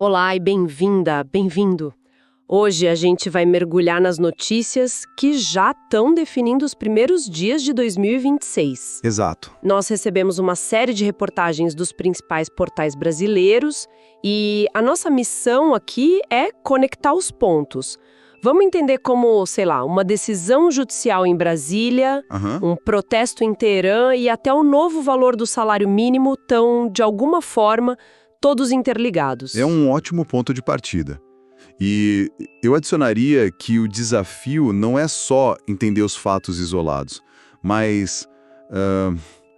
Olá e bem-vinda, bem-vindo. Hoje a gente vai mergulhar nas notícias que já estão definindo os primeiros dias de 2026. Exato. Nós recebemos uma série de reportagens dos principais portais brasileiros e a nossa missão aqui é conectar os pontos. Vamos entender como, sei lá, uma decisão judicial em Brasília, um protesto em Teherã e até o novo valor do salário mínimo estão, de alguma forma, todos interligados. É um ótimo ponto de partida. E eu adicionaria que o desafio não é só entender os fatos isolados, mas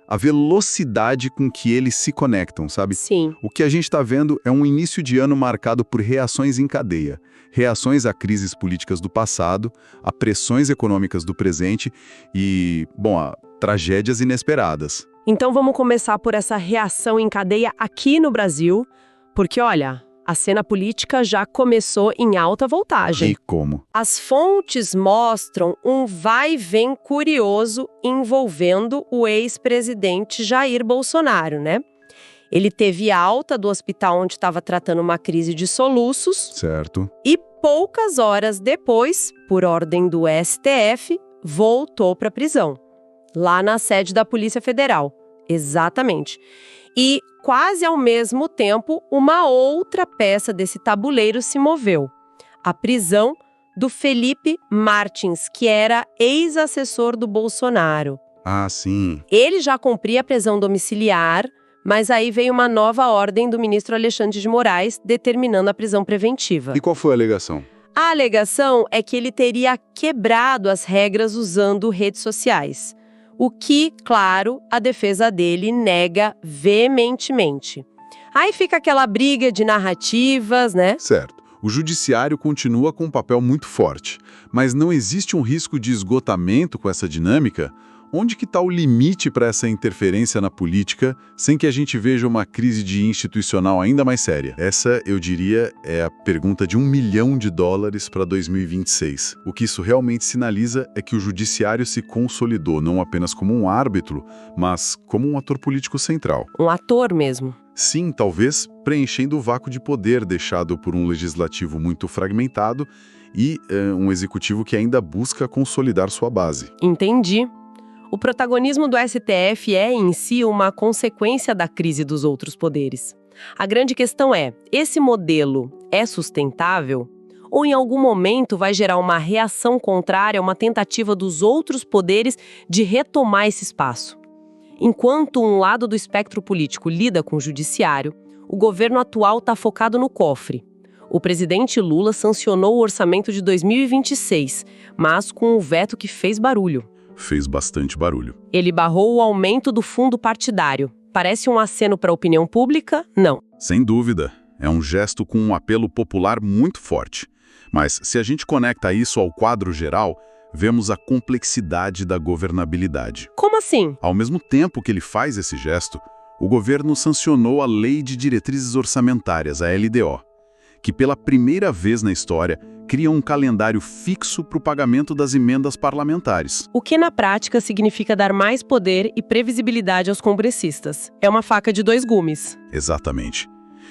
a velocidade com que eles se conectam, sabe? Sim. O que a gente está vendo é um início de ano marcado por reações em cadeia. Reações a crises políticas do passado, a pressões econômicas do presente e, a tragédias inesperadas. Então vamos começar por essa reação em cadeia aqui no Brasil, porque, olha, a cena política já começou em alta voltagem. E como? As fontes mostram um vai e vem curioso envolvendo o ex-presidente Jair Bolsonaro, né? Ele teve alta do hospital onde estava tratando uma crise de soluços. Certo. E poucas horas depois, por ordem do STF, voltou para a prisão. Lá na sede da Polícia Federal. Exatamente. E, quase ao mesmo tempo, uma outra peça desse tabuleiro se moveu. A prisão do Felipe Martins, que era ex-assessor do Bolsonaro. Ah, sim. Ele já cumpria a prisão domiciliar, mas aí veio uma nova ordem do ministro Alexandre de Moraes determinando a prisão preventiva. E qual foi a alegação? A alegação é que ele teria quebrado as regras usando redes sociais. O que, claro, a defesa dele nega veementemente. Aí fica aquela briga de narrativas, né? Certo. O judiciário continua com um papel muito forte, mas não existe um risco de esgotamento com essa dinâmica? Onde que está o limite para essa interferência na política sem que a gente veja uma crise institucional ainda mais séria? Essa, eu diria, é a pergunta de $1 milhão para 2026. O que isso realmente sinaliza é que o judiciário se consolidou não apenas como um árbitro, mas como um ator político central. Um ator mesmo. Sim, talvez preenchendo o vácuo de poder deixado por um legislativo muito fragmentado e um executivo que ainda busca consolidar sua base. Entendi. O protagonismo do STF é, em si, uma consequência da crise dos outros poderes. A grande questão é, esse modelo é sustentável? Ou em algum momento vai gerar uma reação contrária a uma tentativa dos outros poderes de retomar esse espaço? Enquanto um lado do espectro político lida com o judiciário, o governo atual está focado no cofre. O presidente Lula sancionou o orçamento de 2026, mas com um veto que fez barulho. Fez bastante barulho. Ele barrou o aumento do fundo partidário. Parece um aceno para a opinião pública? Não. Sem dúvida. É um gesto com um apelo popular muito forte. Mas, se a gente conecta isso ao quadro geral, vemos a complexidade da governabilidade. Como assim? Ao mesmo tempo que ele faz esse gesto, o governo sancionou a Lei de Diretrizes Orçamentárias, a LDO, que pela primeira vez na história cria um calendário fixo para o pagamento das emendas parlamentares. O que na prática significa dar mais poder e previsibilidade aos congressistas. É uma faca de dois gumes. Exatamente.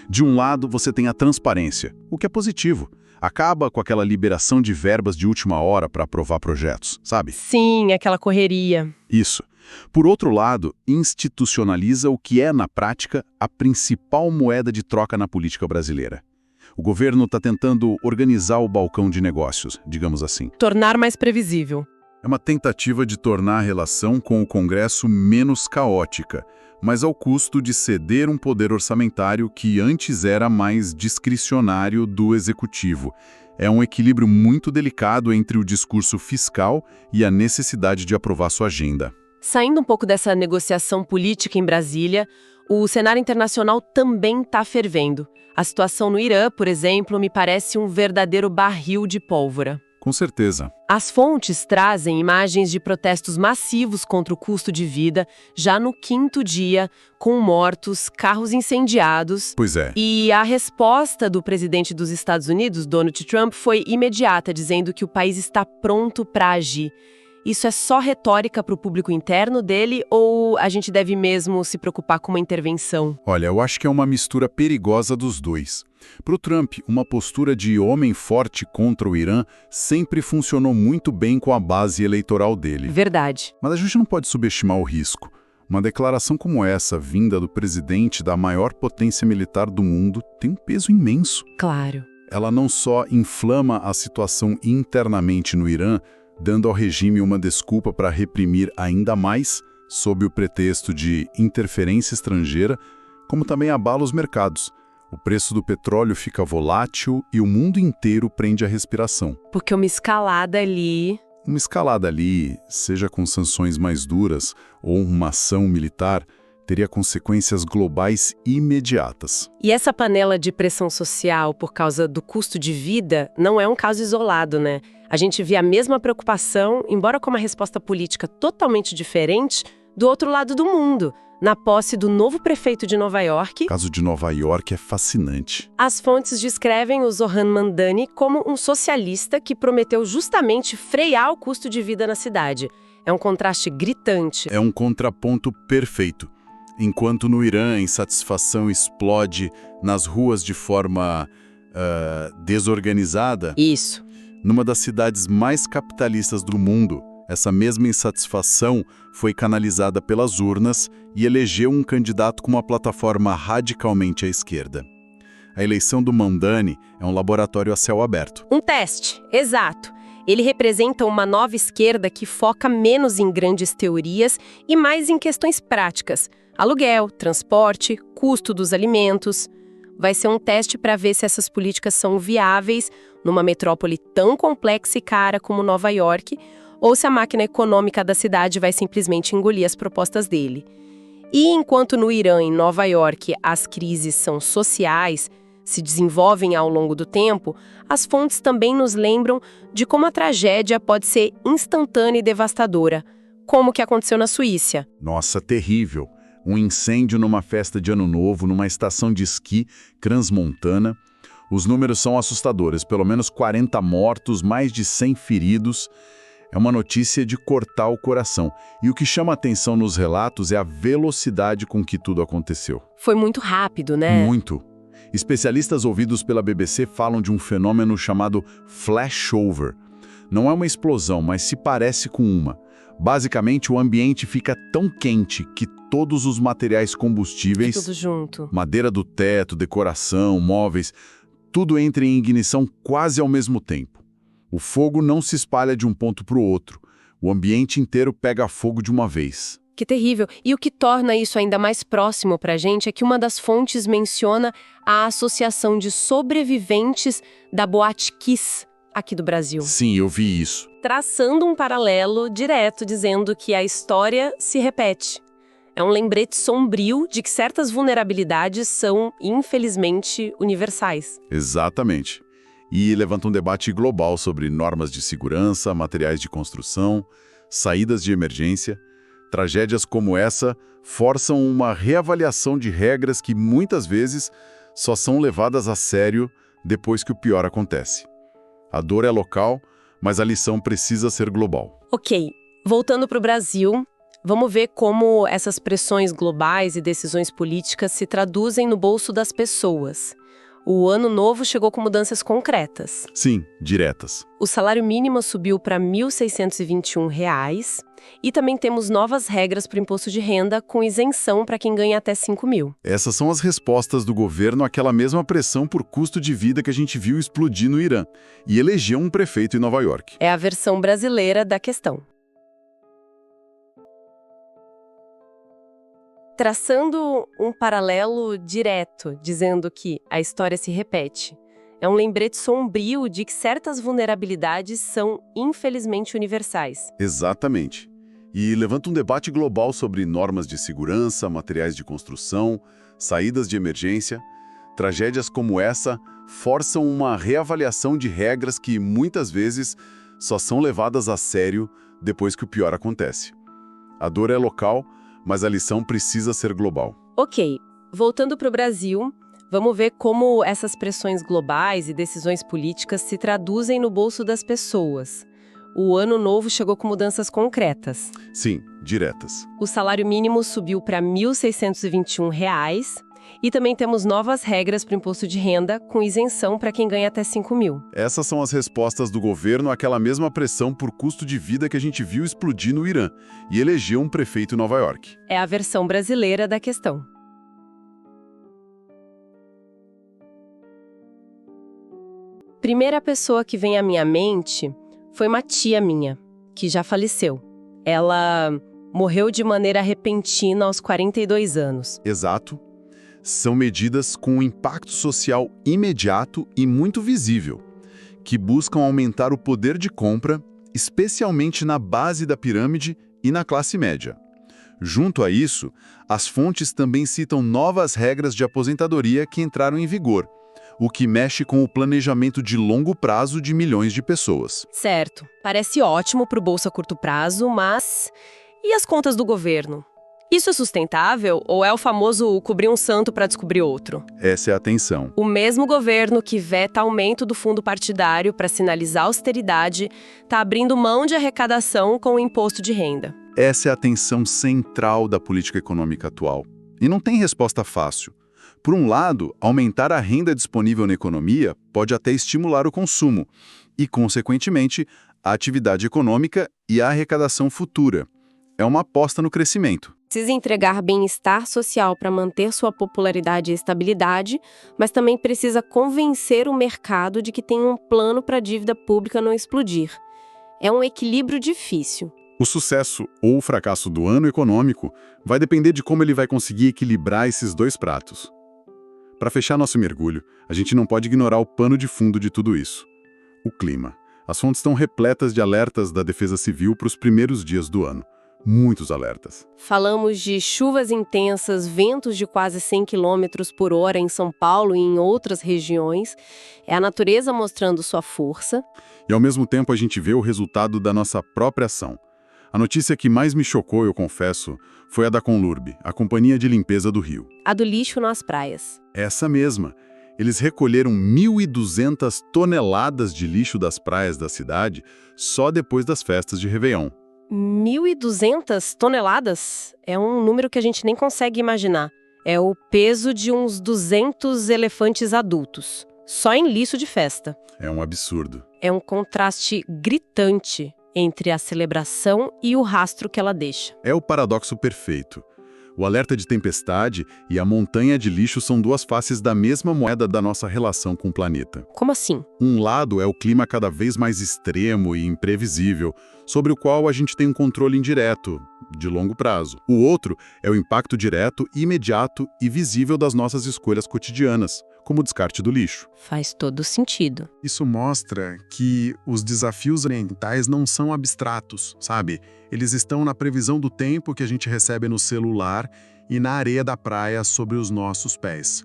De um lado, você tem a transparência, o que é positivo. Acaba com aquela liberação de verbas de última hora para aprovar projetos, sabe? Sim, aquela correria. Isso. Por outro lado, institucionaliza o que é, na prática, a principal moeda de troca na política brasileira. O governo está tentando organizar o balcão de negócios, digamos assim. Tornar mais previsível. É uma tentativa de tornar a relação com o Congresso menos caótica, mas ao custo de ceder um poder orçamentário que antes era mais discricionário do Executivo. É um equilíbrio muito delicado entre o discurso fiscal e a necessidade de aprovar sua agenda. Saindo um pouco dessa negociação política em Brasília, o cenário internacional também está fervendo. A situação no Irã, por exemplo, me parece um verdadeiro barril de pólvora. Com certeza. As fontes trazem imagens de protestos massivos contra o custo de vida, já no 5º dia, com mortos, carros incendiados. Pois é. E a resposta do presidente dos Estados Unidos, Donald Trump, foi imediata, dizendo que o país está pronto para agir. Isso é só retórica para o público interno dele ou a gente deve mesmo se preocupar com uma intervenção? Olha, eu acho que é uma mistura perigosa dos dois. Para o Trump, uma postura de homem forte contra o Irã sempre funcionou muito bem com a base eleitoral dele. Verdade. Mas a gente não pode subestimar o risco. Uma declaração como essa, vinda do presidente da maior potência militar do mundo, tem um peso imenso. Claro. Ela não só inflama a situação internamente no Irã, dando ao regime uma desculpa para reprimir ainda mais, sob o pretexto de interferência estrangeira, como também abala os mercados. O preço do petróleo fica volátil e o mundo inteiro prende a respiração. Porque uma escalada ali... Uma escalada ali, seja com sanções mais duras ou uma ação militar, teria consequências globais imediatas. E essa panela de pressão social por causa do custo de vida não é um caso isolado, né? A gente vê a mesma preocupação, embora com uma resposta política totalmente diferente, do outro lado do mundo, na posse do novo prefeito de Nova York. O caso de Nova York é fascinante. As fontes descrevem o Zohran Mamdani como um socialista que prometeu justamente frear o custo de vida na cidade. É um contraste gritante. É um contraponto perfeito. Enquanto no Irã a insatisfação explode nas ruas de forma desorganizada, Isso. numa das cidades mais capitalistas do mundo, essa mesma insatisfação foi canalizada pelas urnas e elegeu um candidato com uma plataforma radicalmente à esquerda. A eleição do Mamdani é um laboratório a céu aberto. Um teste, exato. Ele representa uma nova esquerda que foca menos em grandes teorias e mais em questões práticas. Aluguel, transporte, custo dos alimentos. Vai ser um teste para ver se essas políticas são viáveis numa metrópole tão complexa e cara como Nova York, ou se a máquina econômica da cidade vai simplesmente engolir as propostas dele. E enquanto no Irã e Nova York as crises são sociais, se desenvolvem ao longo do tempo, as fontes também nos lembram de como a tragédia pode ser instantânea e devastadora, como o que aconteceu na Suíça. Nossa, terrível. Um incêndio numa festa de Ano Novo, numa estação de esqui transmontana. Os números são assustadores, pelo menos 40 mortos, mais de 100 feridos. É uma notícia de cortar o coração. E o que chama a atenção nos relatos é a velocidade com que tudo aconteceu. Foi muito rápido, né? Muito. Especialistas ouvidos pela BBC falam de um fenômeno chamado flashover. Não é uma explosão, mas se parece com uma. Basicamente, o ambiente fica tão quente que todos os materiais combustíveis, tudo junto. Madeira do teto, decoração, móveis, tudo entra em ignição quase ao mesmo tempo. O fogo não se espalha de um ponto para o outro. O ambiente inteiro pega fogo de uma vez. Que terrível. E o que torna isso ainda mais próximo para a gente é que uma das fontes menciona a Associação de Sobreviventes da Boate Kiss aqui do Brasil. Sim, eu vi isso. Traçando um paralelo direto, dizendo que a história se repete. É um lembrete sombrio de que certas vulnerabilidades são, infelizmente, universais. Exatamente. E levanta um debate global sobre normas de segurança, materiais de construção, saídas de emergência. Tragédias como essa forçam uma reavaliação de regras que muitas vezes só são levadas a sério depois que o pior acontece. A dor é local, mas a lição precisa ser global. Ok, voltando para o Brasil, vamos ver como essas pressões globais e decisões políticas se traduzem no bolso das pessoas. O ano novo chegou com mudanças concretas. Sim, diretas. O salário mínimo subiu para R$ 1.621 e também temos novas regras para o imposto de renda com isenção para quem ganha até 5 mil. Essas são as respostas do governo àquela mesma pressão por custo de vida que a gente viu explodir no Irã e elegeu um prefeito em Nova York. É a versão brasileira da questão. Traçando um paralelo direto, dizendo que a história se repete. É um lembrete sombrio de que certas vulnerabilidades são, infelizmente, universais. Exatamente. E levanta um debate global sobre normas de segurança, materiais de construção, saídas de emergência. Tragédias como essa forçam uma reavaliação de regras que, muitas vezes, só são levadas a sério depois que o pior acontece. A dor é local, mas a lição precisa ser global. Ok, voltando para o Brasil, vamos ver como essas pressões globais e decisões políticas se traduzem no bolso das pessoas. o ano novo chegou com mudanças concretas. Sim, diretas. O salário mínimo subiu para R$ 1.621 e também temos novas regras para o imposto de renda, com isenção para quem ganha até 5 mil. Essas são as respostas do governo àquela mesma pressão por custo de vida que a gente viu explodir no Irã e elegeu um prefeito em Nova York. É a versão brasileira da questão. Primeira pessoa que vem à minha mente foi uma tia minha, que já faleceu. Ela morreu de maneira repentina aos 42 anos. Exato. São medidas com um impacto social imediato e muito visível, que buscam aumentar o poder de compra, especialmente na base da pirâmide e na classe média. Junto a isso, as fontes também citam novas regras de aposentadoria que entraram em vigor, o que mexe com o planejamento de longo prazo de milhões de pessoas. Certo, parece ótimo para o bolso a curto prazo, mas e as contas do governo? Isso é sustentável ou é o famoso cobrir um santo para descobrir outro? Essa é a tensão. O mesmo governo que veta aumento do fundo partidário para sinalizar austeridade está abrindo mão de arrecadação com o imposto de renda. Essa é a tensão central da política econômica atual. E não tem resposta fácil. Por um lado, aumentar a renda disponível na economia pode até estimular o consumo e, consequentemente, a atividade econômica e a arrecadação futura. É uma aposta no crescimento. Precisa entregar bem-estar social para manter sua popularidade e estabilidade, mas também precisa convencer o mercado de que tem um plano para a dívida pública não explodir. É um equilíbrio difícil. O sucesso ou o fracasso do ano econômico vai depender de como ele vai conseguir equilibrar esses dois pratos. Para fechar nosso mergulho, a gente não pode ignorar o pano de fundo de tudo isso: o clima. As fontes estão repletas de alertas da Defesa Civil para os primeiros dias do ano. Muitos alertas. Falamos de chuvas intensas, ventos de quase 100 km por hora em São Paulo e em outras regiões. É a natureza mostrando sua força. E ao mesmo tempo a gente vê o resultado da nossa própria ação. A notícia que mais me chocou, eu confesso, foi a da Conlurb, a companhia de limpeza do Rio. A do lixo nas praias. Essa mesma. Eles recolheram 1.200 toneladas de lixo das praias da cidade só depois das festas de Réveillon. 1.200 toneladas? É um número que a gente nem consegue imaginar. É o peso de uns 200 elefantes adultos, só em lixo de festa. É um absurdo. É um contraste gritante entre a celebração e o rastro que ela deixa. É o paradoxo perfeito. O alerta de tempestade e a montanha de lixo são duas faces da mesma moeda da nossa relação com o planeta. Como assim? Um lado é o clima cada vez mais extremo e imprevisível, sobre o qual a gente tem um controle indireto, de longo prazo. O outro é o impacto direto, imediato e visível das nossas escolhas cotidianas, como o descarte do lixo. Faz todo sentido. Isso mostra que os desafios ambientais não são abstratos, sabe? Eles estão na previsão do tempo que a gente recebe no celular e na areia da praia sobre os nossos pés.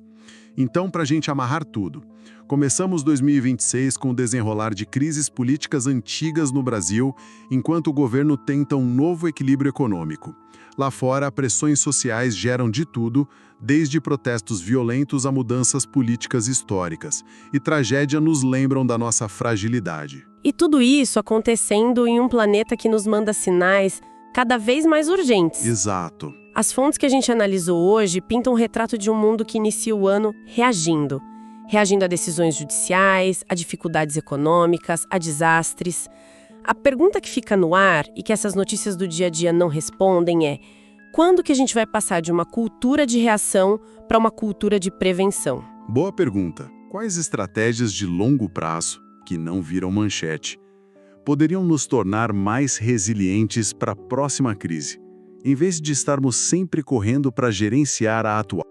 Então, para a gente amarrar tudo, começamos 2026 com o desenrolar de crises políticas antigas no Brasil, enquanto o governo tenta um novo equilíbrio econômico. Lá fora, pressões sociais geram de tudo, desde protestos violentos a mudanças políticas históricas. E tragédia nos lembram da nossa fragilidade. E tudo isso acontecendo em um planeta que nos manda sinais cada vez mais urgentes. Exato. As fontes que a gente analisou hoje pintam um retrato de um mundo que inicia o ano reagindo. Reagindo a decisões judiciais, a dificuldades econômicas, a desastres. A pergunta que fica no ar e que essas notícias do dia a dia não respondem é: quando que a gente vai passar de uma cultura de reação para uma cultura de prevenção? Boa pergunta. Quais estratégias de longo prazo, que não viram manchete, poderiam nos tornar mais resilientes para a próxima crise, em vez de estarmos sempre correndo para gerenciar a atual?